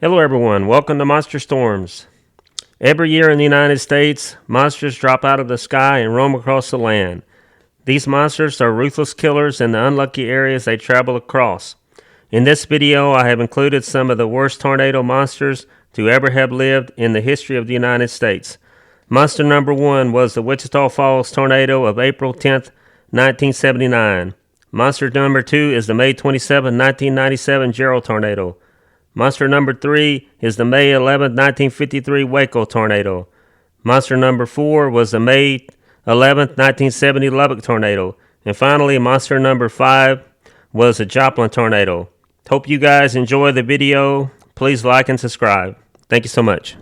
Hello everyone, welcome to Monster Storms. Every year in the United States, monsters drop out of the sky and roam across the land. These monsters are ruthless killers in the unlucky areas they travel across. In this video, I have included some of the worst tornado monsters to ever have lived in the history of the United States. Monster number 1 was the Wichita Falls tornado of April 10th, 1979. Monster number 2 is the May 27, 1997 Gerald tornado. Monster number 3 is the May 11, 1953 Waco tornado. Monster number 4 was the May 11, 1970 Lubbock tornado. And finally, monster number 5 was the Joplin tornado. Hope you guys enjoy the video. Please like and subscribe. Thank you so much.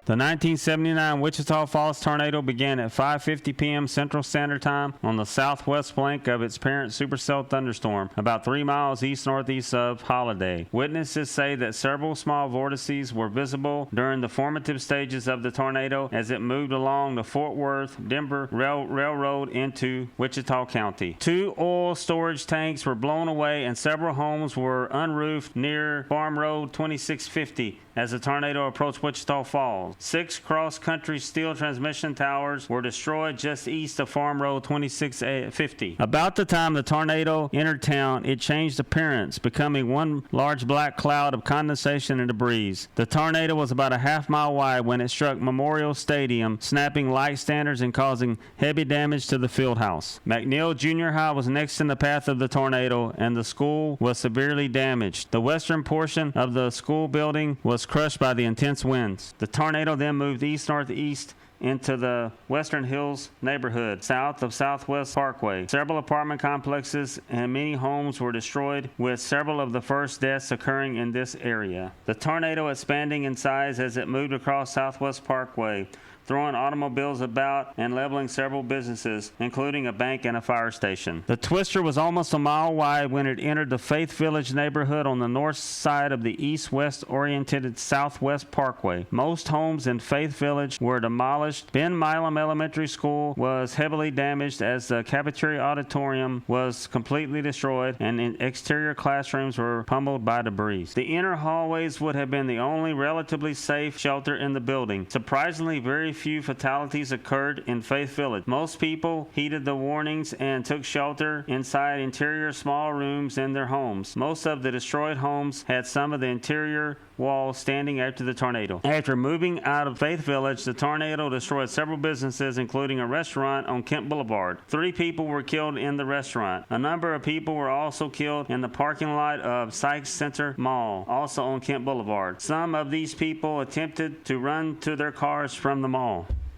The 1979 Wichita Falls tornado began at 5:50 p.m. Central Standard Time on the southwest flank of its parent supercell thunderstorm, about 3 miles east-northeast of Holiday. Witnesses say that several small vortices were visible during the formative stages of the tornado as it moved along the Fort Worth-Denver Railroad into Wichita County. 2 oil storage tanks were blown away and several homes were unroofed near Farm Road 2650 as the tornado approached Wichita Falls. 6 cross-country steel transmission towers were destroyed just east of Farm Road 2650. About the time the tornado entered town, it changed appearance, becoming one large black cloud of condensation and debris. The tornado was about a half-mile wide when it struck Memorial Stadium, snapping light standards and causing heavy damage to the field house. McNeil Junior High was next in the path of the tornado, and the school was severely damaged. The western portion of the school building was crushed by the intense winds. The tornado then moved east-northeast into the Western Hills neighborhood, south of Southwest Parkway. Several apartment complexes and many homes were destroyed, with several of the first deaths occurring in this area. The tornado expanding in size as it moved across Southwest Parkway, throwing automobiles about and leveling several businesses, including a bank and a fire station. The twister was almost a mile wide when it entered the Faith Village neighborhood on the north side of the east-west oriented Southwest Parkway. Most homes in Faith Village were demolished. Ben Milam Elementary School was heavily damaged as the cafeteria auditorium was completely destroyed and exterior classrooms were pummeled by debris. The inner hallways would have been the only relatively safe shelter in the building. Surprisingly, very few fatalities occurred in Faith Village. Most people heeded the warnings and took shelter inside interior small rooms in their homes. Most of the destroyed homes had some of the interior walls standing after the tornado. After moving out of Faith Village, the tornado destroyed several businesses, including a restaurant on Kent Boulevard. 3 people were killed in the restaurant. A number of people were also killed in the parking lot of Sykes Center Mall, also on Kent Boulevard. Some of these people attempted to run to their cars from the mall.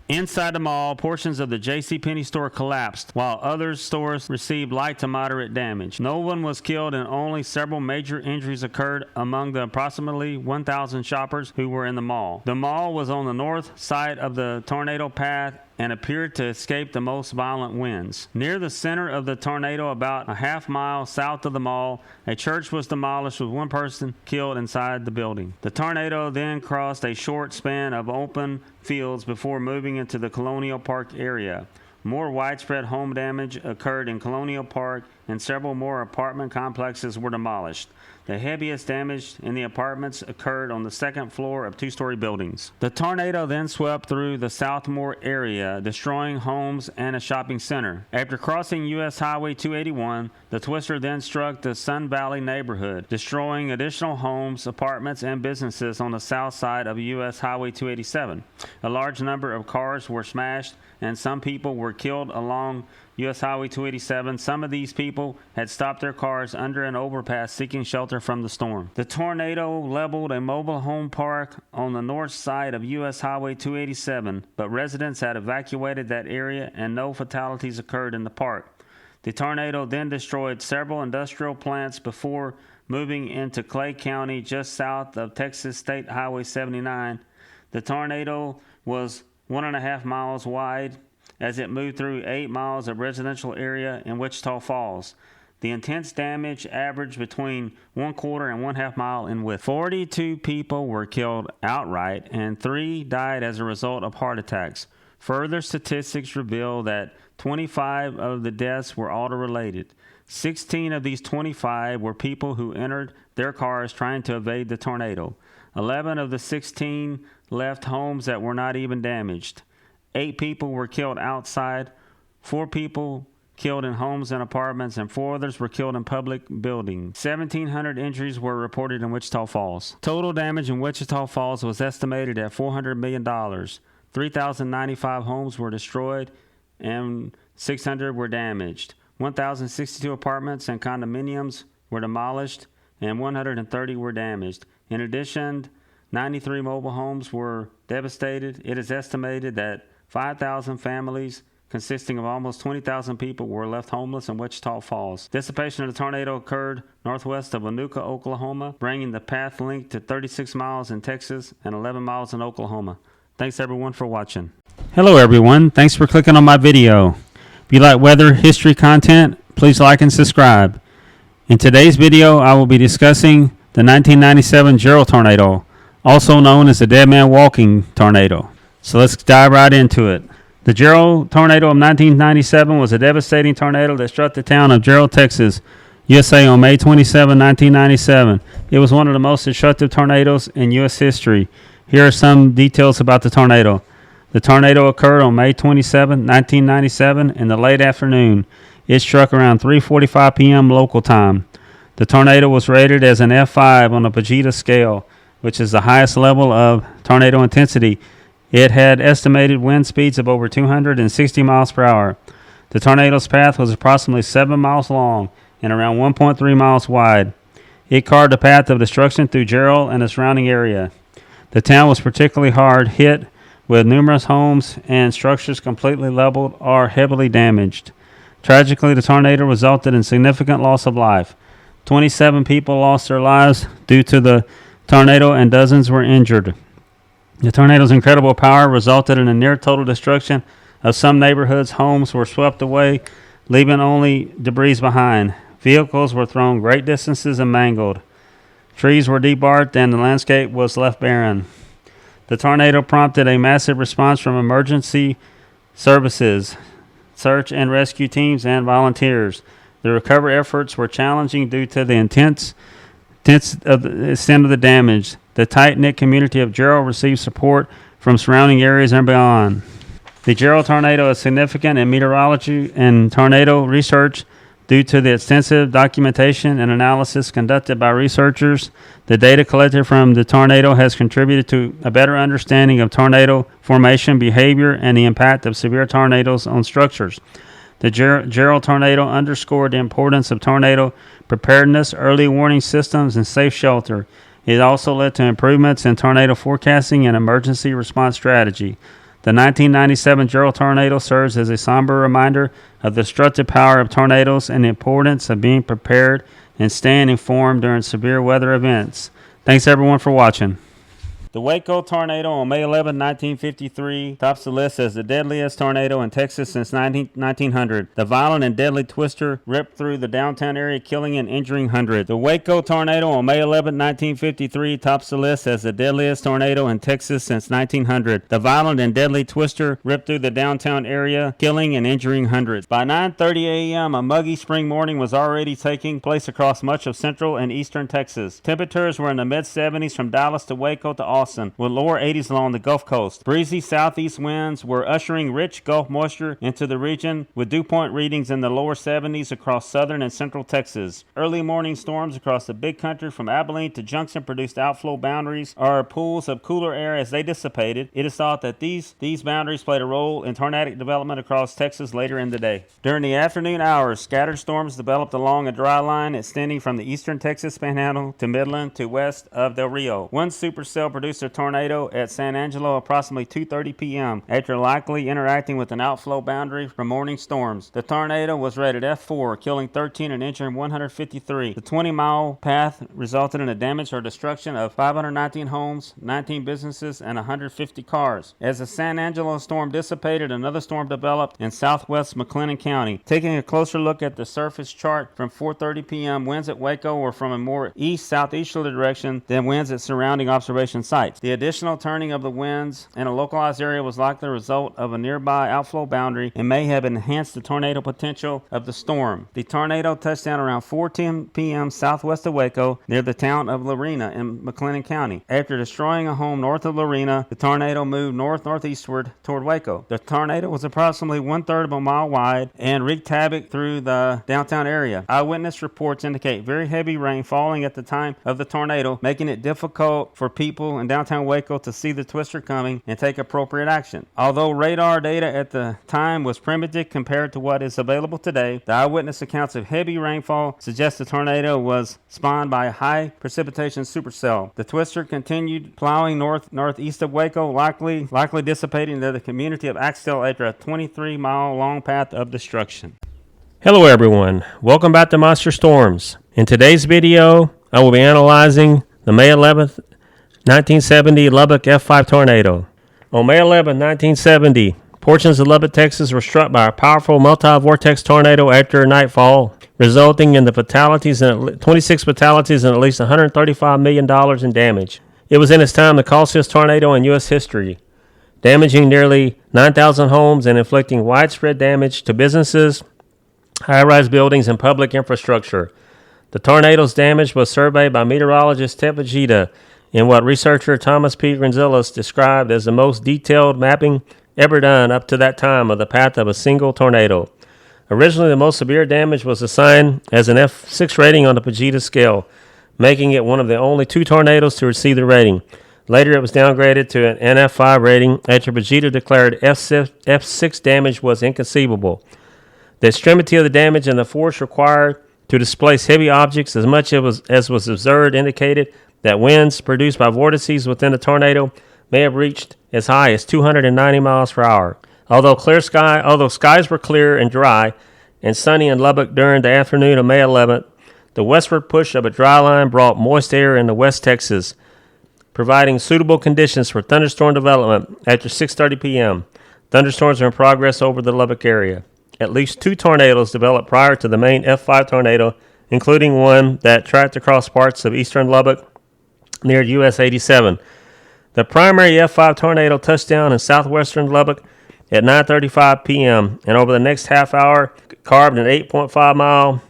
Inside the mall, portions of the JCPenney store collapsed, while other stores received light to moderate damage. No one was killed and only several major injuries occurred among the approximately 1,000 shoppers who were in the mall. The mall was on the north side of the tornado path and appeared to escape the most violent winds. Near the center of the tornado, about a half-mile south of the mall, a church was demolished with 1 person killed inside the building. The tornado then crossed a short span of open fields before moving into the Colonial Park area. More widespread home damage occurred in Colonial Park, and several more apartment complexes were demolished. The heaviest damage in the apartments occurred on the 2nd floor of 2-story buildings. The tornado then swept through the Southmore area, destroying homes and a shopping center. After crossing U.S. Highway 281, the twister then struck the Sun Valley neighborhood, destroying additional homes, apartments, and businesses on the south side of U.S. Highway 287. A large number of cars were smashed, and some people were killed along U.S. Highway 287. Some of these people had stopped their cars under an overpass seeking shelter from the storm. The tornado leveled a mobile home park on the north side of U.S. Highway 287, but residents had evacuated that area and no fatalities occurred in the park. The tornado then destroyed several industrial plants before moving into Clay County just south of Texas State Highway 79. The tornado was 1.5 miles wide as it moved through 8 miles of residential area in Wichita Falls. The intense damage averaged between 1/4 and 1/2 mile in width. 42 people were killed outright and 3 died as a result of heart attacks. Further statistics reveal that 25 of the deaths were auto-related. 16 of these 25 were people who entered their cars trying to evade the tornado. 11 of the 16 left homes that were not even damaged. 8 people were killed outside, 4 people killed in homes and apartments, and 4 others were killed in public buildings. 1,700 injuries were reported in Wichita Falls. Total damage in Wichita Falls was estimated at $400 million. 3,095 homes were destroyed and 600 were damaged. 1,062 apartments and condominiums were demolished and 130 were damaged. In addition, 93 mobile homes were devastated. It is estimated that 5,000 families consisting of almost 20,000 people were left homeless in Wichita Falls. Dissipation of the tornado occurred northwest of Panuca, Oklahoma, bringing the path length to 36 miles in Texas and 11 miles in Oklahoma. Thanks everyone for watching. Hello everyone, thanks for clicking on my video. If you like weather history content, please like and subscribe. In today's video, I will be discussing the 1997 Gerald tornado, also known as the Dead Man Walking tornado. So let's dive right into it. The Gerald tornado of 1997 was a devastating tornado that struck the town of Gerald, Texas, USA on May 27, 1997. It was one of the most destructive tornadoes in U.S. history. Here are some details about the tornado. The tornado occurred on May 27, 1997 in the late afternoon. It struck around 3:45 p.m. local time. The tornado was rated as an F5 on the Vegeta scale, which is the highest level of tornado intensity. It had estimated wind speeds of over 260 miles per hour. The tornado's path was approximately 7 miles long and around 1.3 miles wide. It carved a path of destruction through Gerald and the surrounding area. The town was particularly hard hit, with numerous homes and structures completely leveled or heavily damaged. Tragically, the tornado resulted in significant loss of life. 27 people lost their lives due to the tornado and dozens were injured. The tornado's incredible power resulted in a near total destruction of some neighborhoods. Homes were swept away, leaving only debris behind. Vehicles were thrown great distances and mangled. Trees were debarked and the landscape was left barren. The tornado prompted a massive response from emergency services, search and rescue teams, and volunteers. The recovery efforts were challenging due to the intense of the extent of the damage. The tight-knit community of Gerald received support from surrounding areas and beyond. The Gerald tornado is significant in meteorology and tornado research due to the extensive documentation and analysis conducted by researchers. The data collected from the tornado has contributed to a better understanding of tornado formation, behavior, and the impact of severe tornadoes on structures. The Gerald tornado underscored the importance of tornado preparedness, early warning systems, and safe shelter. It also led to improvements in tornado forecasting and emergency response strategy. The 1997 Gerald tornado serves as a somber reminder of the destructive power of tornadoes and the importance of being prepared and staying informed during severe weather events. Thanks everyone for watching. The Waco tornado on May 11, 1953 tops the list as the deadliest tornado in Texas since 1900. The violent and deadly twister ripped through the downtown area, killing and injuring hundreds. The Waco tornado on May 11, 1953 tops the list as the deadliest tornado in Texas since 1900. The violent and deadly twister ripped through the downtown area, killing and injuring hundreds. By 9:30 a.m., a muggy spring morning was already taking place across much of central and eastern Texas. Temperatures were in the mid-70s from Dallas to Waco to Austin, with lower 80s along the Gulf Coast. Breezy southeast winds were ushering rich Gulf moisture into the region, with dew point readings in the lower 70s across southern and central Texas. Early morning storms across the big country from Abilene to Junction produced outflow boundaries, or pools of cooler air as they dissipated. It is thought that these boundaries played a role in tornadic development across Texas later in the day. During the afternoon hours, scattered storms developed along a dry line extending from the eastern Texas Panhandle to Midland to west of Del Rio. One supercell produced a tornado at San Angelo approximately 2:30 p.m. after likely interacting with an outflow boundary from morning storms. The tornado was rated F4, killing 13 and injuring 153. The 20-mile path resulted in the damage or destruction of 519 homes, 19 businesses, and 150 cars. As the San Angelo storm dissipated, another storm developed in southwest McLennan County. Taking a closer look at the surface chart from 4:30 p.m., winds at Waco were from a more east-southeasterly direction than winds at surrounding observation sites. sites. The additional turning of the winds in a localized area was likely the result of a nearby outflow boundary and may have enhanced the tornado potential of the storm. The tornado touched down around 4:10 p.m. southwest of Waco near the town of Lorena in McLennan County. After destroying a home north of Lorena, the tornado moved northeastward toward Waco. The tornado was approximately 1/3 of a mile wide and wreaked havoc through the downtown area. Eyewitness reports indicate very heavy rain falling at the time of the tornado, making it difficult for people in downtown Waco to see the twister coming and take appropriate action. Although radar data at the time was primitive compared to what is available today, the eyewitness accounts of heavy rainfall suggest the tornado was spawned by a high precipitation supercell. The twister continued plowing northeast of Waco, likely dissipating into the community of Axtell after a 23-mile long path of destruction. Hello everyone, welcome back to Monster Storms. In today's video, I will be analyzing the May 11th, 1970 Lubbock F5 tornado. On May 11th, 1970, portions of Lubbock, Texas were struck by a powerful multi-vortex tornado after nightfall, resulting in 26 fatalities and at least $135 million in damage. It was in its time the costliest tornado in U.S. history, damaging nearly 9,000 homes and inflicting widespread damage to businesses, high-rise buildings, and public infrastructure. The tornado's damage was surveyed by meteorologist Ted Vegeta in what researcher Thomas P. Granzillas described as the most detailed mapping ever done up to that time of the path of a single tornado. Originally, the most severe damage was assigned as an F6 rating on the Vegeta scale, making it one of the only two tornadoes to receive the rating. Later, it was downgraded to an F5 rating after Vegeta declared F6 damage was inconceivable. The extremity of the damage and the force required to displace heavy objects as much as was observed indicated that winds produced by vortices within the tornado may have reached as high as 290 miles per hour. Although skies were clear and dry and sunny in Lubbock during the afternoon of May 11th, the westward push of a dry line brought moist air into West Texas, providing suitable conditions for thunderstorm development after 6:30 p.m. Thunderstorms are in progress over the Lubbock area. At least two tornadoes developed prior to the main F5 tornado, including one that tracked across parts of eastern Lubbock near US 87. The primary F5 tornado touched down in southwestern Lubbock at 9:35 p.m. and over the next half hour carved an 8.5-mile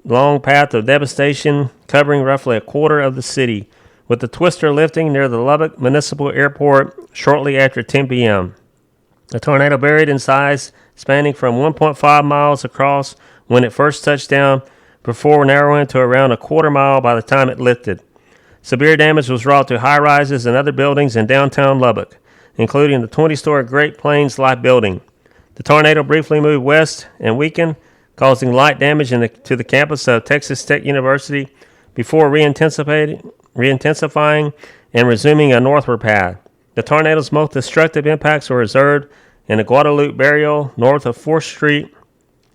long path of devastation covering roughly a quarter of the city, with the twister lifting near the Lubbock Municipal Airport shortly after 10 p.m. The tornado varied in size, spanning from 1.5 miles across when it first touched down, before narrowing to around a quarter mile by the time it lifted. Severe damage was wrought to high-rises and other buildings in downtown Lubbock, including the 20-story Great Plains Life building. The tornado briefly moved west and weakened, causing light damage to the campus of Texas Tech University before re-intensifying and resuming a northward path. The tornado's most destructive impacts were observed in the Guadalupe Barrio north of 4th Street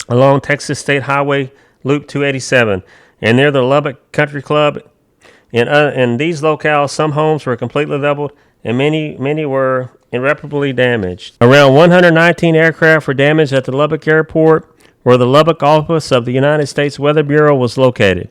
along Texas State Highway Loop 287 and near the Lubbock Country Club. In these locales, some homes were completely leveled and many were irreparably damaged. Around 119 aircraft were damaged at the Lubbock Airport, where the Lubbock office of the United States Weather Bureau was located.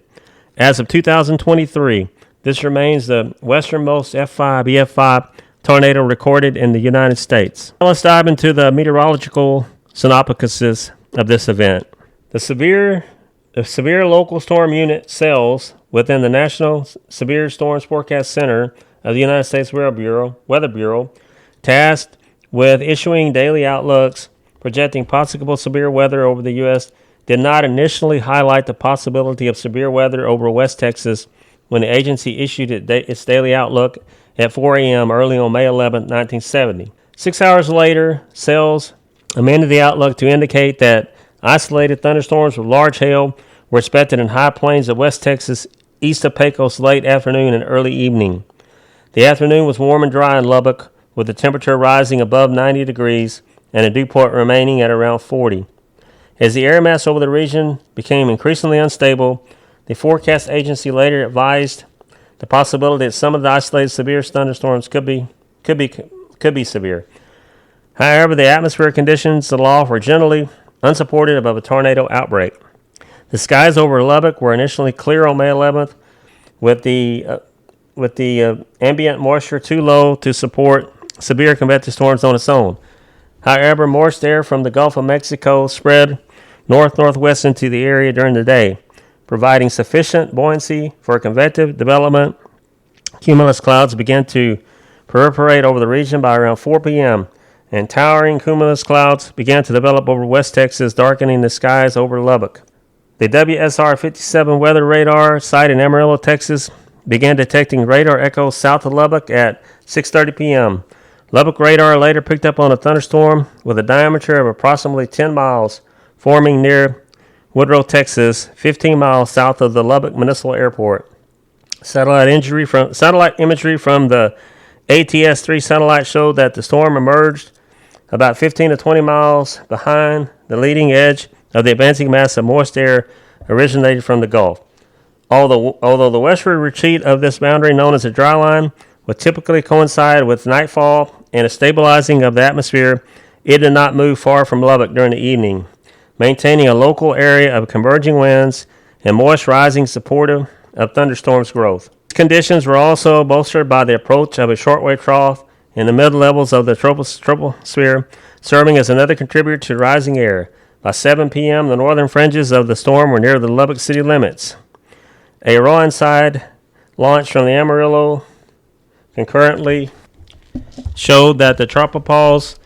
As of 2023, this remains the westernmost F5 EF5 tornado recorded in the United States. Now let's dive into the meteorological synopsis of this event. The severe local storm unit cells within the National Severe Storms Forecast Center of the United States Weather Bureau, tasked with issuing daily outlooks projecting possible severe weather over the U.S., did not initially highlight the possibility of severe weather over West Texas when the agency issued its daily outlook at 4 a.m. early on May 11, 1970. 6 hours later, cells amended the outlook to indicate that isolated thunderstorms with large hail were expected in high plains of West Texas east of Pecos late afternoon and early evening. The afternoon was warm and dry in Lubbock, with the temperature rising above 90 degrees and the dew point remaining at around 40. As the air mass over the region became increasingly unstable, the forecast agency later advised the possibility that some of the isolated severe thunderstorms could be severe. However, the atmospheric conditions aloft were generally unsupportive of a tornado outbreak. The skies over Lubbock were initially clear on May 11th, with ambient moisture too low to support severe convective storms on its own. However, moist air from the Gulf of Mexico spread north-northwest into the area during the day, providing sufficient buoyancy for convective development. Cumulus clouds began to proliferate over the region by around 4 p.m., and towering cumulus clouds began to develop over West Texas, darkening the skies over Lubbock. The WSR-57 weather radar site in Amarillo, Texas, began detecting radar echoes south of Lubbock at 6:30 p.m. Lubbock radar later picked up on a thunderstorm with a diameter of approximately 10 miles forming near Woodrow, Texas, 15 miles south of the Lubbock Municipal Airport. Satellite imagery from the ATS-3 satellite showed that the storm emerged about 15 to 20 miles behind the leading edge of the advancing mass of moist air originated from the Gulf. Although the westward retreat of this boundary, known as the dry line, would typically coincide with nightfall and a stabilizing of the atmosphere, it did not move far from Lubbock during the evening, maintaining a local area of converging winds and moist rising supportive of thunderstorms growth. Conditions were also bolstered by the approach of a shortwave trough in the mid-levels of the troposphere, serving as another contributor to rising air. By 7 p.m., the northern fringes of the storm were near the Lubbock city limits. A raw inside launch from the Amarillo concurrently showed that the tropopause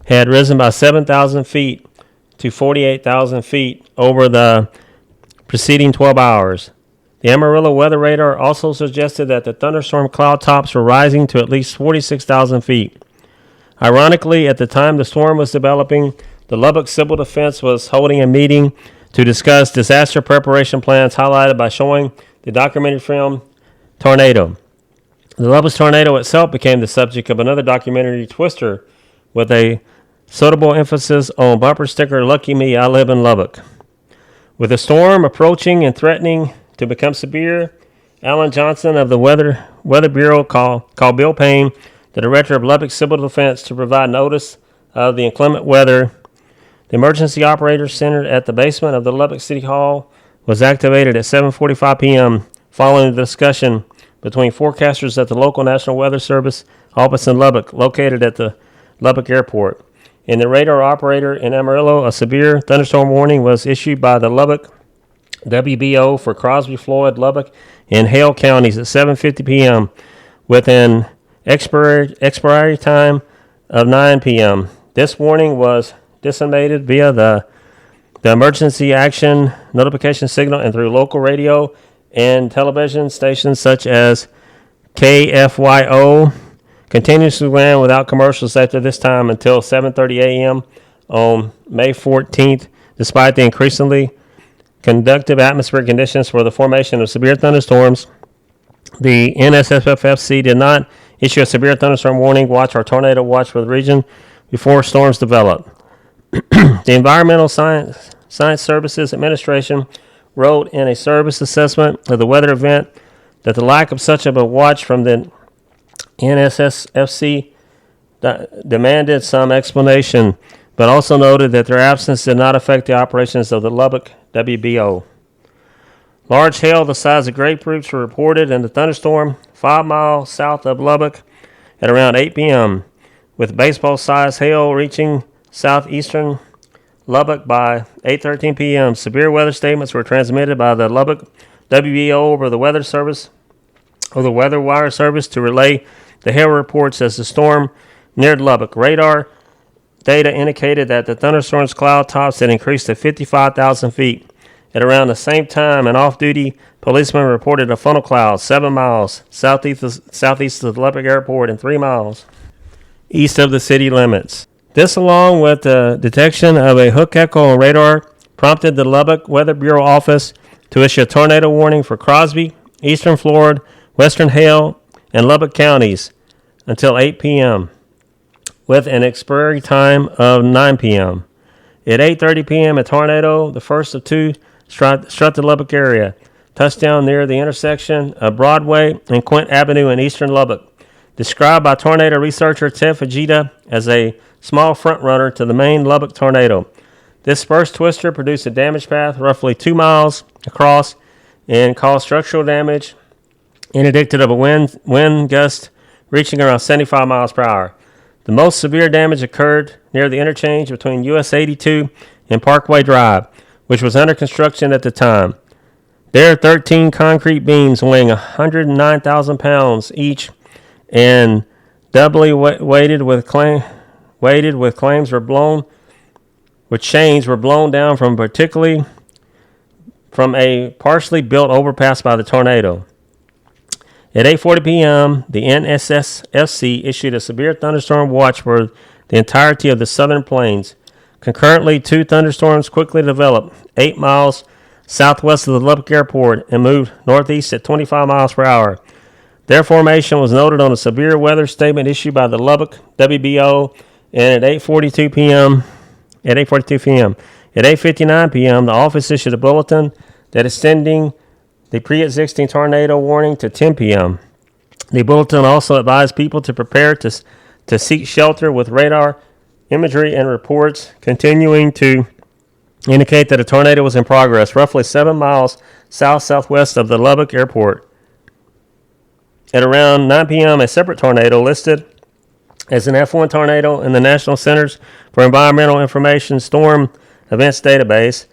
had risen by 7,000 feet to 48,000 feet over the preceding 12 hours. The Amarillo weather radar also suggested that the thunderstorm cloud tops were rising to at least 46,000 feet. Ironically, at the time the storm was developing, the Lubbock Civil Defense was holding a meeting to discuss disaster preparation plans, highlighted by showing the documentary film Tornado. The Lubbock tornado itself became the subject of another documentary, Twister, with a suitable emphasis on bumper sticker, "Lucky Me, I Live in Lubbock." With the storm approaching and threatening to become severe, Alan Johnson of the Weather Bureau called Bill Payne, the director of Lubbock Civil Defense, to provide notice of the inclement weather. The emergency operator center at the basement of the Lubbock City Hall was activated at 7:45 p.m. following the discussion between forecasters at the local National Weather Service office in Lubbock, located at the Lubbock Airport. In the radar operator in Amarillo, a severe thunderstorm warning was issued by the Lubbock WBO for Crosby, Floyd, Lubbock, and Hale counties at 7:50 p.m. with an expiry time of 9 p.m. This warning was disseminated via the emergency action notification signal and through local radio and television stations such as KFYO. Continuously ran without commercials after this time until 7:30 a.m. on May 14th, despite the increasingly conductive atmospheric conditions for the formation of severe thunderstorms. The NSFFC did not issue a severe thunderstorm warning watch or tornado watch for the region before storms developed. The Environmental Science Services Administration wrote in a service assessment of the weather event that the lack of such a watch from the NSFC demanded some explanation, but also noted that their absence did not affect the operations of the Lubbock WBO. Large hail the size of grapefruits were reported in the thunderstorm 5 miles south of Lubbock at around 8 p.m., with baseball-sized hail reaching southeastern Lubbock by 8:13 p.m. Severe weather statements were transmitted by the Lubbock WBO over the weather service or the weather wire service to relay the hail reports as the storm neared Lubbock. Radar data indicated that the thunderstorm's cloud tops had increased to 55,000 feet. At around the same time, an off-duty policeman reported a funnel cloud 7 miles southeast of the Lubbock Airport and 3 miles east of the city limits. This, along with the detection of a hook echo on radar, prompted the Lubbock Weather Bureau office to issue a tornado warning for Crosby, eastern Florida, western Hale, and Lubbock counties until 8 p.m., with an expiry time of 9 p.m. At 8:30 p.m., a tornado, the first of two, struck the Lubbock area, touched down near the intersection of Broadway and Quint Avenue in eastern Lubbock. Described by tornado researcher Ted Fujita as a small front-runner to the main Lubbock tornado. This first twister produced a damage path roughly 2 miles across and caused structural damage interdicted of a wind gust reaching around 75 miles per hour. The most severe damage occurred near the interchange between US 82 and Parkway Drive, which was under construction at the time. There, 13 concrete beams weighing 109,000 pounds each and doubly weighted with chains were blown down from a partially built overpass by the tornado. At 8:40 p.m., the NSSFC issued a severe thunderstorm watch for the entirety of the southern plains. Concurrently, 2 thunderstorms quickly developed 8 miles southwest of the Lubbock Airport and moved northeast at 25 miles per hour. Their formation was noted on a severe weather statement issued by the Lubbock WBO, and at 8:42 p.m., At 8:59 p.m., the office issued a bulletin that extending the pre-existing tornado warning to 10 p.m. The bulletin also advised people to prepare to seek shelter, with radar imagery and reports continuing to indicate that a tornado was in progress roughly 7 miles southwest of the Lubbock Airport. At around 9 p.m., a separate tornado listed as an F1 tornado in the National Centers for Environmental Information Storm Events database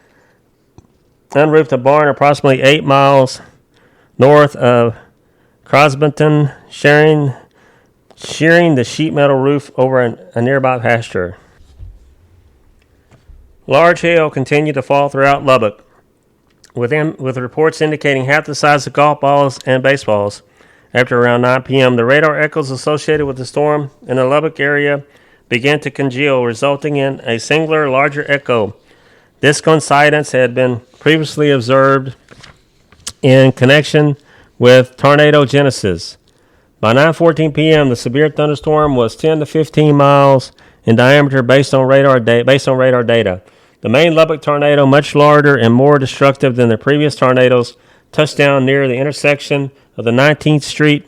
unroofed a barn approximately 8 miles north of Crosbyton, shearing the sheet metal roof over a nearby pasture. Large hail continued to fall throughout Lubbock, with reports indicating half the size of golf balls and baseballs. After around 9 p.m., the radar echoes associated with the storm in the Lubbock area began to congeal, resulting in a singular larger echo. This coincidence had been previously observed in connection with tornado genesis. By 9:14 p.m., the severe thunderstorm was 10 to 15 miles in diameter based on radar data. The main Lubbock tornado, much larger and more destructive than the previous tornadoes, touched down near the intersection of the 19th Street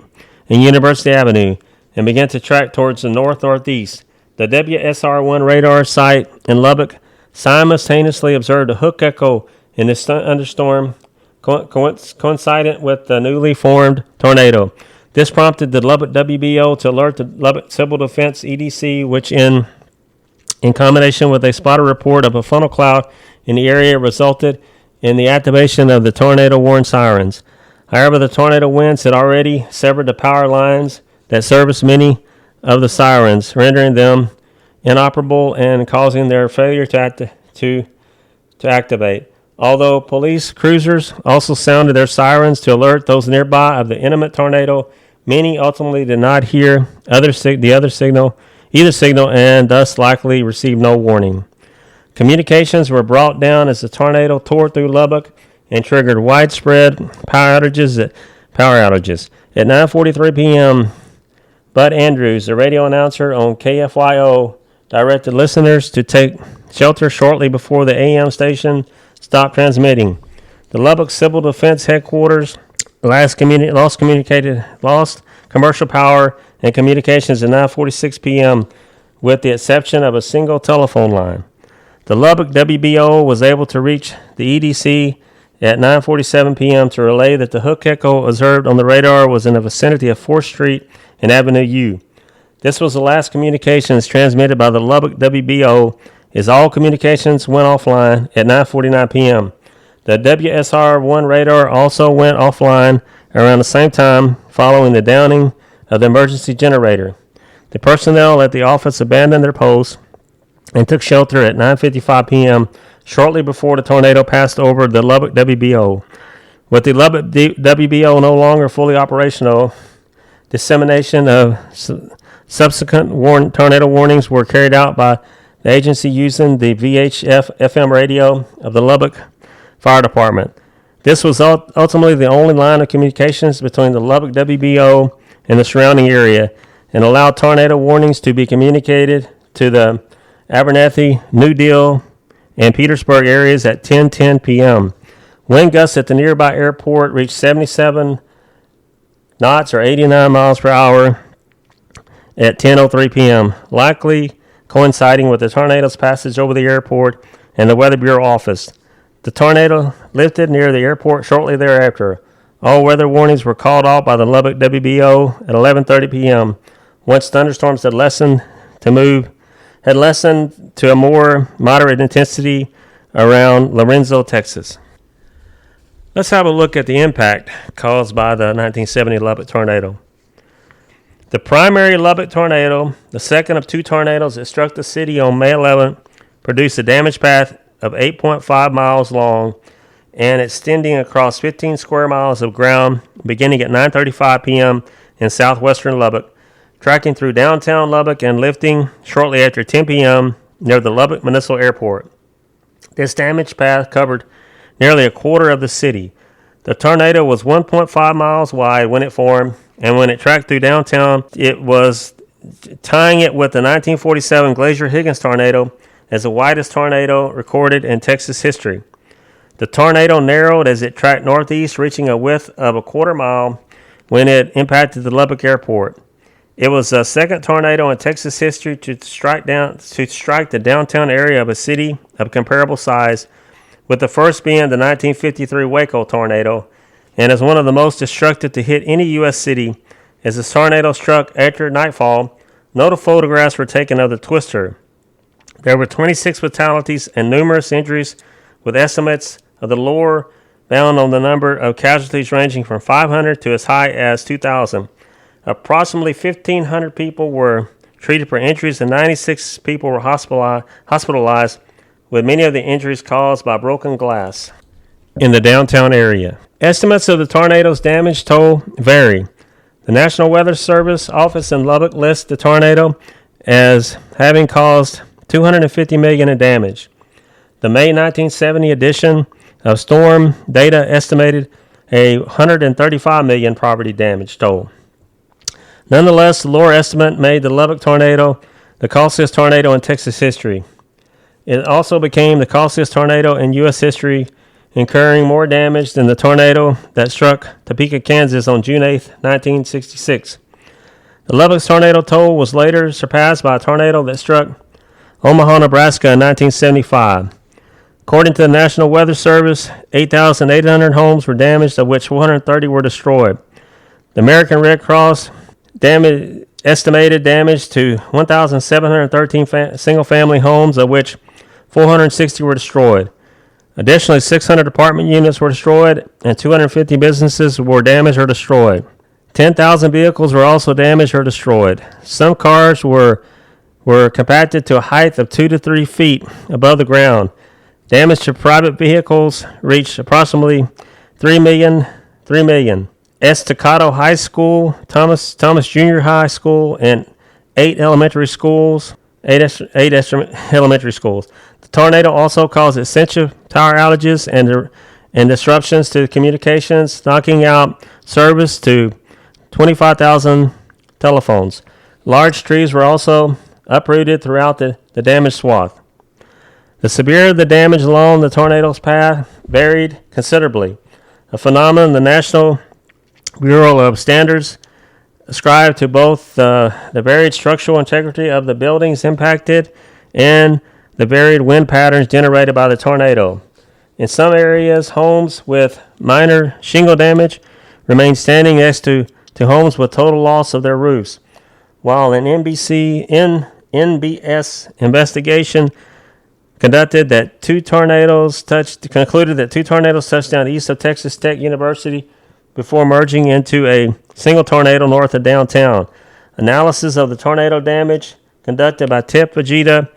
and University Avenue and began to track towards the northeast. The WSR-1 radar site in Lubbock simultaneously observed a hook echo in this thunderstorm coincident with the newly formed tornado. This prompted the Lubbock WBO to alert the Lubbock Civil Defense EDC, which in combination with a spotted report of a funnel cloud in the area resulted in the activation of the tornado warning sirens. However, the tornado winds had already severed the power lines that serviced many of the sirens, rendering them inoperable and causing their failure to activate. Although police cruisers also sounded their sirens to alert those nearby of the imminent tornado, many ultimately did not hear either signal, and thus likely received no warning. Communications were brought down as the tornado tore through Lubbock and triggered widespread power outages. At 9:43 p.m., Bud Andrews, the radio announcer on KFYO, directed listeners to take shelter shortly before the AM station stopped transmitting. The Lubbock Civil Defense Headquarters lost commercial power and communications at 9:46 p.m. with the exception of a single telephone line. The Lubbock WBO was able to reach the EDC at 9:47 p.m. to relay that the hook echo observed on the radar was in the vicinity of 4th Street and Avenue U. This was the last communications transmitted by the Lubbock WBO, as all communications went offline at 9:49 p.m. The WSR-1 radar also went offline around the same time following the downing of the emergency generator. The personnel at the office abandoned their posts and took shelter at 9:55 p.m. shortly before the tornado passed over the Lubbock WBO. With the Lubbock WBO no longer fully operational, dissemination of subsequent tornado warnings were carried out by the agency using the VHF FM radio of the Lubbock Fire Department. This was ultimately the only line of communications between the Lubbock WBO and the surrounding area, and allowed tornado warnings to be communicated to the Abernathy, New Deal, and Petersburg areas at 10:10 p.m. Wind gusts at the nearby airport reached 77 knots or 89 miles per hour at 10:03 p.m., likely coinciding with the tornado's passage over the airport and the Weather Bureau office. The tornado lifted near the airport shortly thereafter. All weather warnings were called off by the Lubbock WBO at 11:30 p.m. once thunderstorms had lessened to a more moderate intensity around Lorenzo, Texas. Let's have a look at the impact caused by the 1970 Lubbock tornado. The primary Lubbock tornado, the second of two tornadoes that struck the city on May 11th, produced a damage path of 8.5 miles long and extending across 15 square miles of ground beginning at 9:35 p.m. in southwestern Lubbock, tracking through downtown Lubbock and lifting shortly after 10 p.m. near the Lubbock Municipal Airport. This damage path covered nearly a quarter of the city. The tornado was 1.5 miles wide when it formed, and when it tracked through downtown, it was tying it with the 1947 Glacier-Higgins tornado as the widest tornado recorded in Texas history. The tornado narrowed as it tracked northeast, reaching a width of a quarter mile when it impacted the Lubbock Airport. It was the second tornado in Texas history to strike the downtown area of a city of comparable size, with the first being the 1953 Waco tornado, and is one of the most destructive to hit any U.S. city. As the tornado struck after nightfall, no photographs were taken of the twister. There were 26 fatalities and numerous injuries, with estimates of the lower bound on the number of casualties ranging from 500 to as high as 2,000. Approximately 1,500 people were treated for injuries and 96 people were hospitalized, with many of the injuries caused by broken glass in the downtown area. Estimates of the tornado's damage toll vary. The National Weather Service office in Lubbock lists the tornado as having caused $250 million in damage. The May 1970 edition of Storm Data estimated a $135 million property damage toll. Nonetheless, the lower estimate made the Lubbock tornado the costliest tornado in Texas history. It also became the costliest tornado in U.S. history, incurring more damage than the tornado that struck Topeka, Kansas on June 8, 1966. The Lubbock tornado toll was later surpassed by a tornado that struck Omaha, Nebraska in 1975. According to the National Weather Service, 8,800 homes were damaged, of which 430 were destroyed. The American Red Cross estimated damage to 1,713 single-family homes, of which 460 were destroyed. Additionally, 600 apartment units were destroyed, and 250 businesses were damaged or destroyed. 10,000 vehicles were also damaged or destroyed. Some cars were compacted to a height of 2 to 3 feet above the ground. Damage to private vehicles reached approximately 3 million. Estacado High School, Thomas Junior High School, and 8 elementary schools. The tornado also caused essential power outages and disruptions to communications, knocking out service to 25,000 telephones. Large trees were also uprooted throughout the damaged swath. The severity of the damage along the tornado's path varied considerably, a phenomenon the National Bureau of Standards ascribed to both the varied structural integrity of the buildings impacted and the varied wind patterns generated by the tornado. In some areas, homes with minor shingle damage remained standing next to homes with total loss of their roofs, while an NBS investigation concluded that two tornadoes touched down east of Texas Tech University before merging into a single tornado north of downtown. Analysis of the tornado damage conducted by Tip Vegeta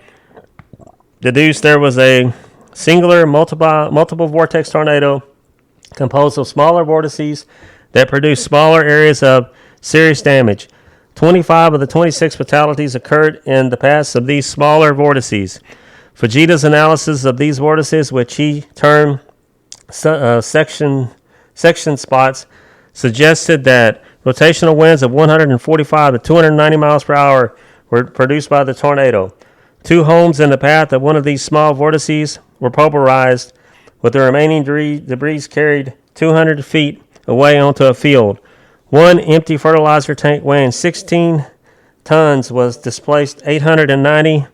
deduced there was a singular multiple vortex tornado composed of smaller vortices that produced smaller areas of serious damage. 25 of the 26 fatalities occurred in the paths of these smaller vortices. Vegeta's analysis of these vortices, which he termed section spots, suggested that rotational winds of 145 to 290 miles per hour were produced by the tornado. 2 homes in the path of one of these small vortices were pulverized, with the remaining debris carried 200 feet away onto a field. One empty fertilizer tank weighing 16 tons was displaced 890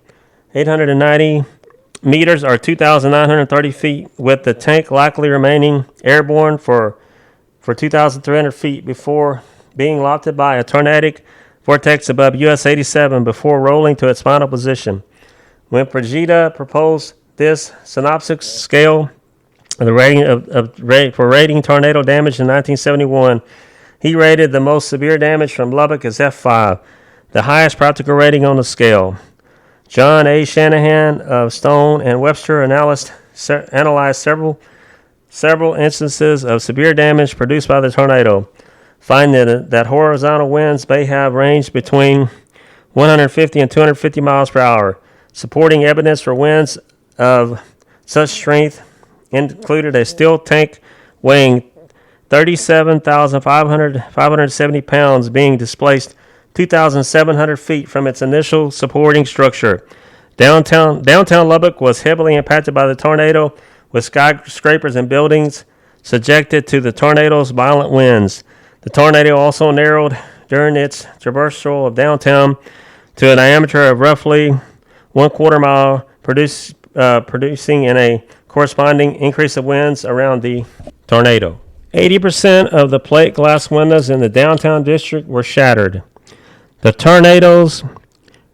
meters or 2,930 feet, with the tank likely remaining airborne for for 2,300 feet before being lofted by a tornadic vortex above US 87 before rolling to its final position. When Pregida proposed this synoptic scale of the rating for rating tornado damage in 1971, he rated the most severe damage from Lubbock as F5, the highest practical rating on the scale. John A. Shanahan of Stone and Webster analyzed several instances of severe damage produced by the tornado, finding that horizontal winds may have ranged between 150 and 250 miles per hour. Supporting evidence for winds of such strength included a steel tank weighing 37,570 pounds being displaced 2,700 feet from its initial supporting structure. Downtown Lubbock was heavily impacted by the tornado, with skyscrapers and buildings subjected to the tornado's violent winds. The tornado also narrowed during its traversal of downtown to a diameter of roughly 1/4 mile, producing in a corresponding increase of winds around the tornado. 80% of the plate glass windows in the downtown district were shattered. The tornado's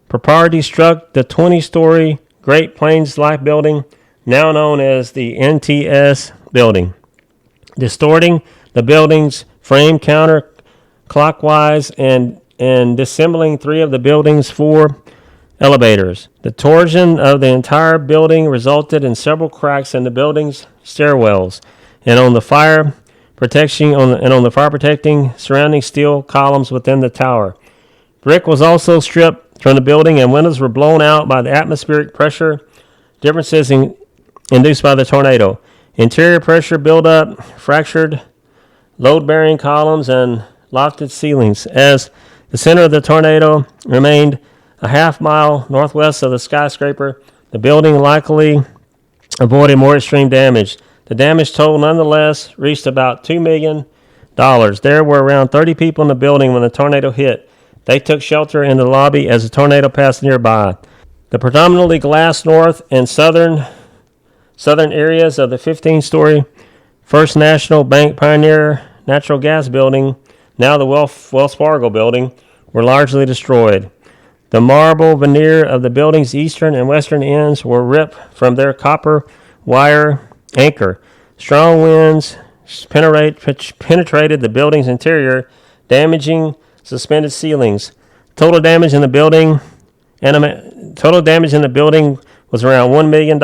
property struck the 20-story Great Plains Life Building, now known as the NTS Building, distorting the building's frame counterclockwise and disassembling three of the building's four elevators. The torsion of the entire building resulted in several cracks in the building's stairwells and on the fire protecting surrounding steel columns within the tower. Brick was also stripped from the building, and windows were blown out by the atmospheric pressure differences induced by the tornado. Interior pressure buildup fractured load-bearing columns and lofted ceilings. As the center of the tornado remained a half-mile northwest of the skyscraper, the building likely avoided more extreme damage. The damage total nonetheless reached about $2 million. There were around 30 people in the building when the tornado hit. They took shelter in the lobby as the tornado passed nearby. The predominantly glass north and southern areas of the 15-story First National Bank Pioneer Natural Gas Building, now the Wells Fargo Building, were largely destroyed. The marble veneer of the building's eastern and western ends were ripped from their copper wire anchor. Strong winds penetrated the building's interior, damaging suspended ceilings. Total damage in the building was around $1 million.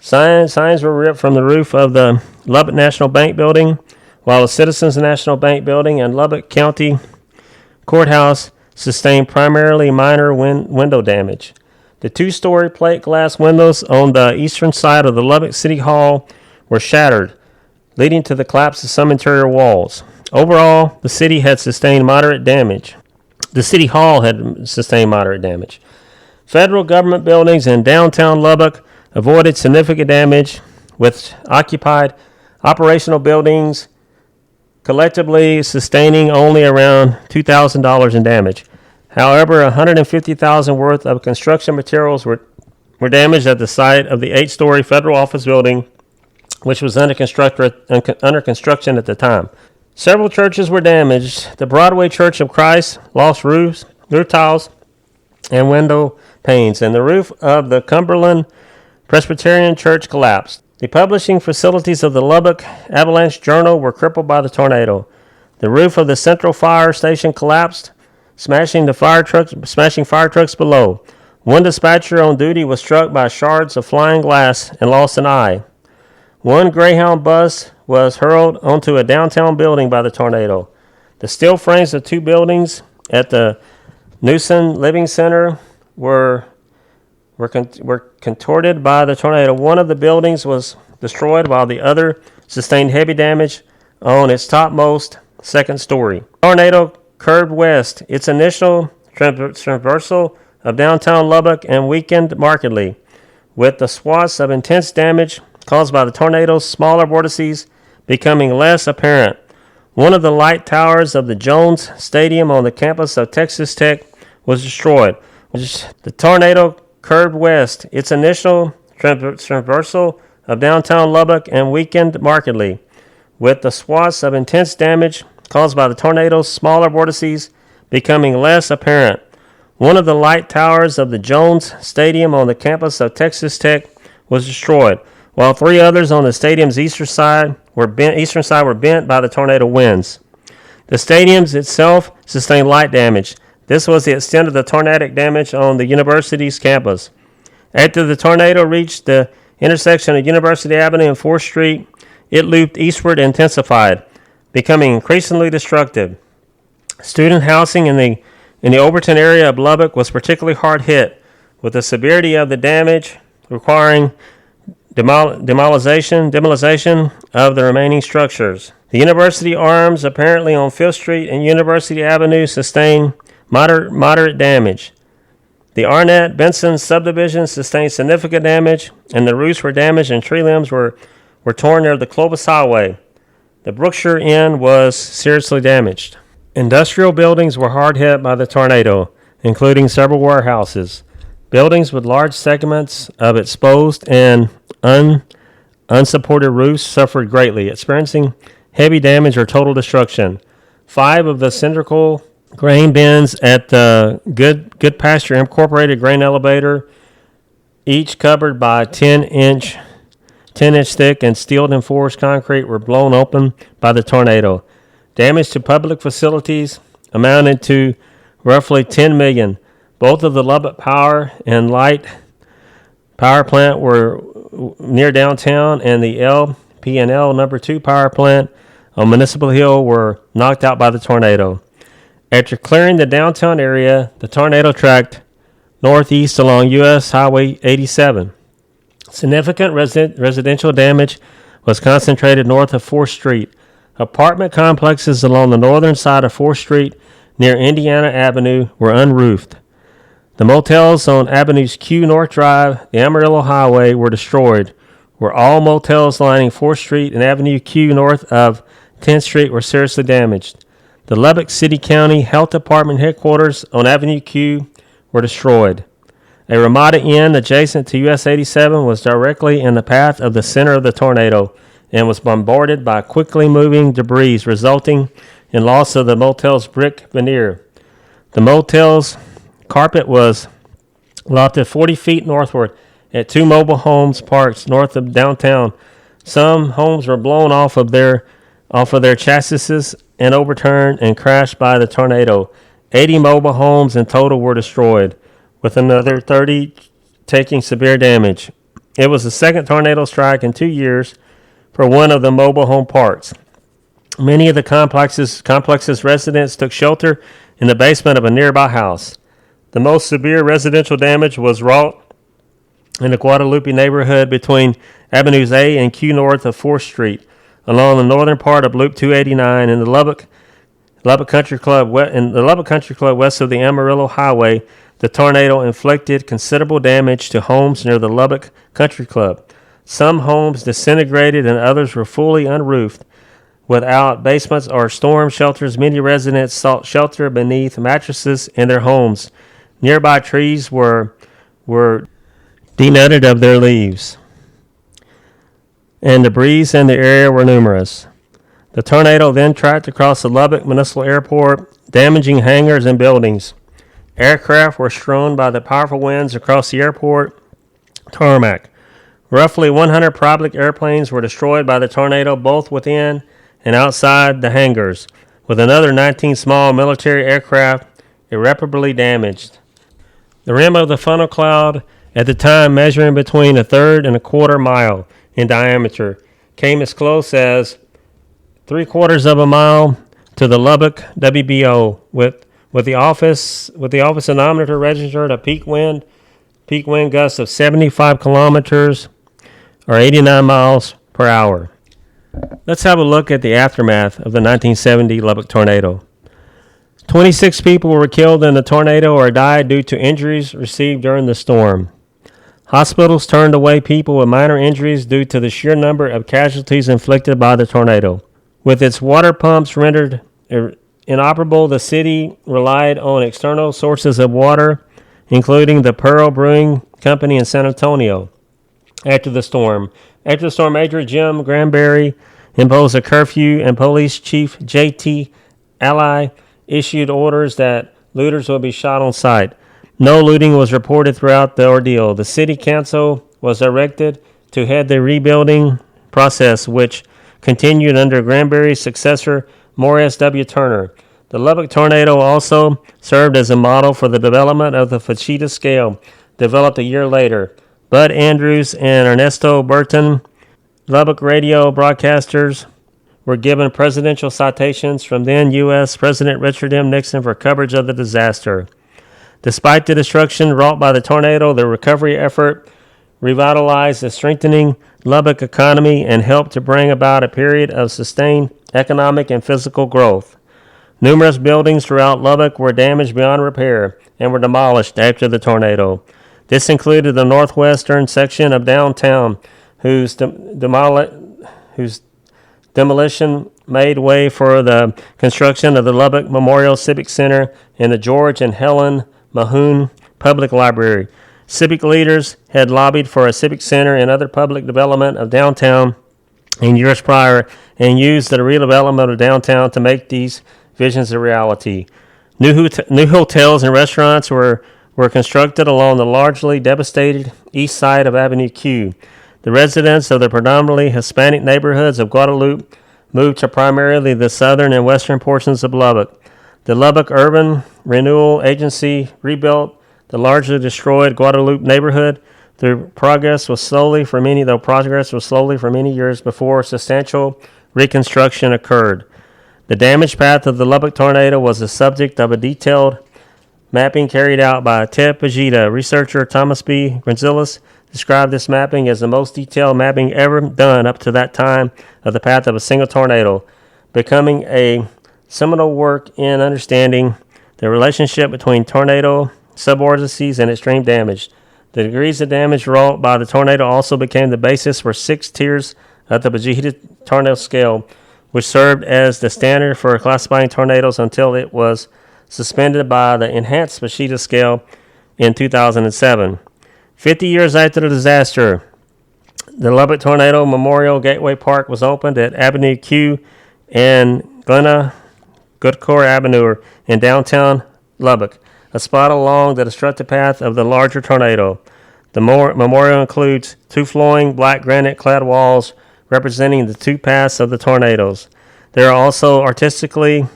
Signs were ripped from the roof of the Lubbock National Bank Building, while the Citizens National Bank Building and Lubbock County Courthouse sustained primarily minor window damage. The two-story plate glass windows on the eastern side of the Lubbock City Hall were shattered, leading to the collapse of some interior walls. Overall, the city had sustained moderate damage. The City Hall had sustained moderate damage. Federal government buildings in downtown Lubbock avoided significant damage, with occupied operational buildings collectively sustaining only around $2,000 in damage. However, $150,000 worth of construction materials were damaged at the site of the 8-story federal office building, which was under construction at the time. Several churches were damaged. The Broadway Church of Christ lost roof tiles, and window panes, and the roof of the Cumberland Presbyterian Church collapsed. The publishing facilities of the Lubbock Avalanche Journal were crippled by the tornado. The roof of the Central Fire Station collapsed, smashing fire trucks below. One dispatcher on duty was struck by shards of flying glass and lost an eye. One Greyhound bus was hurled onto a downtown building by the tornado. The steel frames of two buildings at the Newsom Living Center were contorted by the tornado. One of the buildings was destroyed while the other sustained heavy damage on its topmost second story. The tornado curved west, its initial traversal of downtown Lubbock, and weakened markedly, with the swaths of intense damage caused by the tornado's smaller vortices becoming less apparent. One of the light towers of the Jones Stadium on the campus of Texas Tech was destroyed. The tornado curved west, its initial traversal of downtown Lubbock, and weakened markedly, with the swaths of intense damage caused by the tornado's smaller vortices becoming less apparent. One of the light towers of the Jones Stadium on the campus of Texas Tech was destroyed, while 3 others on the stadium's eastern side were bent by the tornado winds. The stadium itself sustained light damage. This was the extent of the tornadic damage on the university's campus. After the tornado reached the intersection of University Avenue and 4th Street, it looped eastward and intensified, becoming increasingly destructive. Student housing in the Overton area of Lubbock was particularly hard hit, with the severity of the damage requiring demolition of the remaining structures. The University Arms, apparently on 5th Street and University Avenue, sustained moderate damage. The Arnett-Benson subdivision sustained significant damage, and the roofs were damaged and tree limbs were torn near the Clovis Highway. The Brookshire Inn was seriously damaged. Industrial buildings were hard hit by the tornado, including several warehouses. Buildings with large segments of exposed and unsupported roofs suffered greatly, experiencing heavy damage or total destruction. 5 of the cylindrical grain bins at the Good Pasture Incorporated grain elevator, each covered by 10-inch thick and steel enforced concrete, were blown open by the tornado. Damage to public facilities amounted to roughly $10 million. Both of the Lubbock Power and Light power plant were near downtown, and the LP&L No. 2 power plant on Municipal Hill were knocked out by the tornado. After clearing the downtown area, the tornado tracked northeast along U.S. Highway 87. Significant residential damage was concentrated north of 4th Street. Apartment complexes along the northern side of 4th Street near Indiana Avenue were unroofed. The motels on Avenues Q North Drive, the Amarillo Highway, were destroyed, where all motels lining 4th Street and Avenue Q north of 10th Street were seriously damaged. The Lubbock City County Health Department headquarters on Avenue Q were destroyed. A Ramada Inn adjacent to US 87 was directly in the path of the center of the tornado and was bombarded by quickly moving debris, resulting in loss of the motel's brick veneer. The motel's carpet was lofted 40 feet northward at 2 mobile homes parked north of downtown. Some homes were blown off of their chassis and overturned and crashed by the tornado. 80 mobile homes in total were destroyed, with another 30 taking severe damage. It was the second tornado strike in 2 years for one of the mobile home parks. Many of the complex's residents took shelter in the basement of a nearby house. The most severe residential damage was wrought in the Guadalupe neighborhood between Avenues A and Q north of 4th Street, along the northern part of Loop 289 in the Lubbock Country Club west of the Amarillo Highway. The tornado inflicted considerable damage to homes near the Lubbock Country Club. Some homes disintegrated and others were fully unroofed. Without basements or storm shelters, many residents sought shelter beneath mattresses in their homes. Nearby trees were denuded of their leaves, and debris in the area were numerous. The tornado then tracked across the Lubbock Municipal Airport, damaging hangars and buildings. Aircraft were strewn by the powerful winds across the airport tarmac. Roughly 100 public airplanes were destroyed by the tornado, both within and outside the hangars, with another 19 small military aircraft irreparably damaged. The rim of the funnel cloud, at the time measuring between 1/3 and 1/4 mile in diameter, came as close as 3/4 of a mile to the Lubbock WBO, with the office anemometer registered a peak wind gust of 75 kilometers or 89 miles per hour. Let's have a look at the aftermath of the 1970 Lubbock tornado. 26 people were killed in the tornado or died due to injuries received during the storm. Hospitals turned away people with minor injuries due to the sheer number of casualties inflicted by the tornado. With its water pumps rendered inoperable, the city relied on external sources of water, including the Pearl Brewing Company in San Antonio. After the storm, Major Jim Granberry imposed a curfew, and police chief J.T. Ally issued orders that looters would be shot on sight. No looting was reported throughout the ordeal. The city council was erected to head the rebuilding process, which continued under Granbury's successor, Morris W. Turner. The Lubbock tornado also served as a model for the development of the Fajita scale, developed a year later. Bud Andrews and Ernesto Burton, Lubbock radio broadcasters, were given presidential citations from then U.S. President Richard M. Nixon for coverage of the disaster. Despite the destruction wrought by the tornado, the recovery effort revitalized the strengthening Lubbock economy and helped to bring about a period of sustained economic and physical growth. Numerous buildings throughout Lubbock were damaged beyond repair and were demolished after the tornado. This included the northwestern section of downtown, whose demolition made way for the construction of the Lubbock Memorial Civic Center and the George and Helen Mahoon Public Library. Civic leaders had lobbied for a civic center and other public development of downtown in years prior and used the redevelopment of downtown to make these visions a reality. New hotels and restaurants were constructed along the largely devastated east side of Avenue Q. The residents of the predominantly Hispanic neighborhoods of Guadalupe moved to primarily the southern and western portions of Lubbock. The Lubbock Urban Renewal Agency rebuilt the largely destroyed Guadalupe neighborhood. Though progress was slowly for many years before substantial reconstruction occurred. The damaged path of the Lubbock tornado was the subject of a detailed mapping carried out by Ted Pagita. Researcher Thomas B. Gonzalez described this mapping as the most detailed mapping ever done up to that time of the path of a single tornado, becoming a seminal work in understanding the relationship between tornado subvortices and extreme damage. The degrees of damage wrought by the tornado also became the basis for 6 tiers of the Pagita tornado scale, which served as the standard for classifying tornadoes until it was suspended by the enhanced Pagita scale in 2007. 50 years after the disaster, the Lubbock Tornado Memorial Gateway Park was opened at Avenue Q and Goodcore Avenue in downtown Lubbock, a spot along the destructive path of the larger tornado. The memorial includes 2 flowing black granite-clad walls representing the 2 paths of the tornadoes. There are also artistically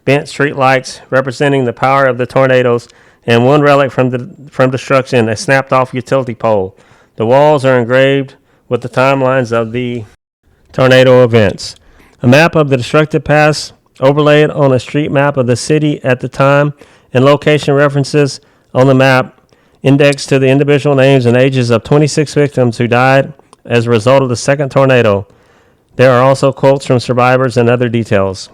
bent streetlights representing the power of the tornadoes, and one relic from destruction, a snapped-off utility pole. The walls are engraved with the timelines of the tornado events. A map of the destructive paths overlaid on a street map of the city at the time, and location references on the map indexed to the individual names and ages of 26 victims who died as a result of the second tornado. There are also quotes from survivors and other details.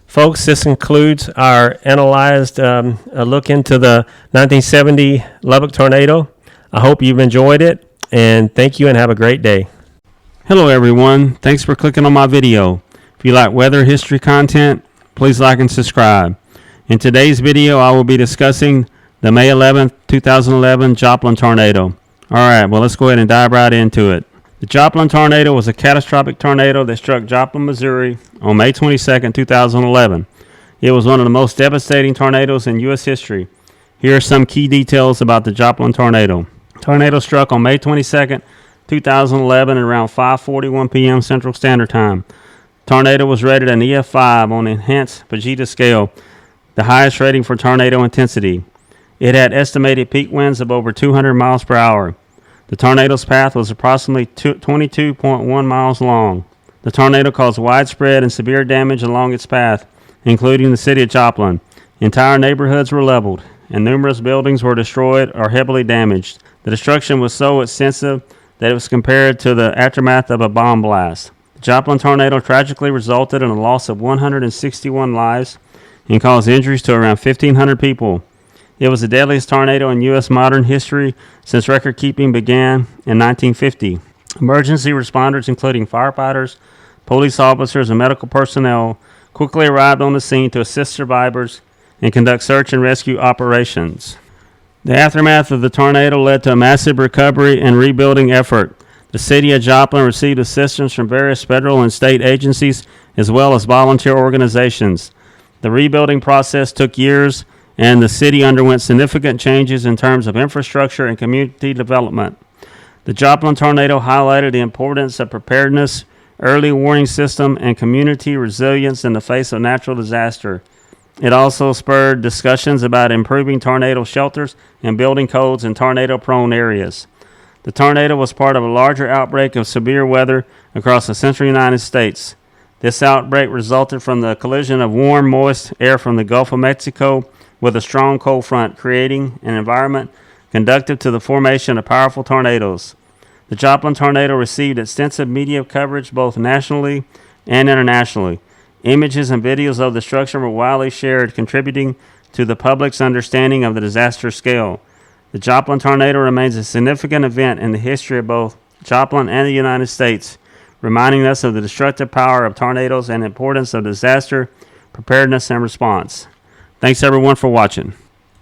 Folks, this concludes our analyzed look into the 1970 Lubbock tornado. I hope you've enjoyed it, and thank you and have a great day. Hello everyone, thanks for clicking on my video. If you like weather history content, please like and subscribe. In today's video, I will be discussing the May 11th, 2011 Joplin tornado. Alright, well let's go ahead and dive right into it. The Joplin tornado was a catastrophic tornado that struck Joplin, Missouri on May 22, 2011. It was one of the most devastating tornadoes in U.S. history. Here are some key details about the Joplin tornado. Tornado struck on May 22, 2011 at around 5:41 p.m. Central Standard Time. Tornado was rated an EF5 on the enhanced Pagita scale, the highest rating for tornado intensity. It had estimated peak winds of over 200 miles per hour. The tornado's path was approximately 22.1 miles long. The tornado caused widespread and severe damage along its path, including the city of Joplin. Entire neighborhoods were leveled, and numerous buildings were destroyed or heavily damaged. The destruction was so extensive that it was compared to the aftermath of a bomb blast. The Joplin tornado tragically resulted in a loss of 161 lives and caused injuries to around 1,500 people. It was the deadliest tornado in U.S. modern history since record-keeping began in 1950. Emergency responders, including firefighters, police officers, and medical personnel, quickly arrived on the scene to assist survivors and conduct search and rescue operations. The aftermath of the tornado led to a massive recovery and rebuilding effort. The city of Joplin received assistance from various federal and state agencies as well as volunteer organizations. The rebuilding process took years, and the city underwent significant changes in terms of infrastructure and community development. The Joplin tornado highlighted the importance of preparedness, early warning system, and community resilience in the face of natural disaster. It also spurred discussions about improving tornado shelters and building codes in tornado-prone areas. The tornado was part of a larger outbreak of severe weather across the central United States. This outbreak resulted from the collision of warm, moist air from the Gulf of Mexico with a strong cold front, creating an environment conducive to the formation of powerful tornadoes. The Joplin tornado received extensive media coverage both nationally and internationally. Images and videos of the destruction were widely shared, contributing to the public's understanding of the disaster scale. The Joplin tornado remains a significant event in the history of both Joplin and the United States, reminding us of the destructive power of tornadoes and the importance of disaster preparedness and response. Thanks everyone for watching.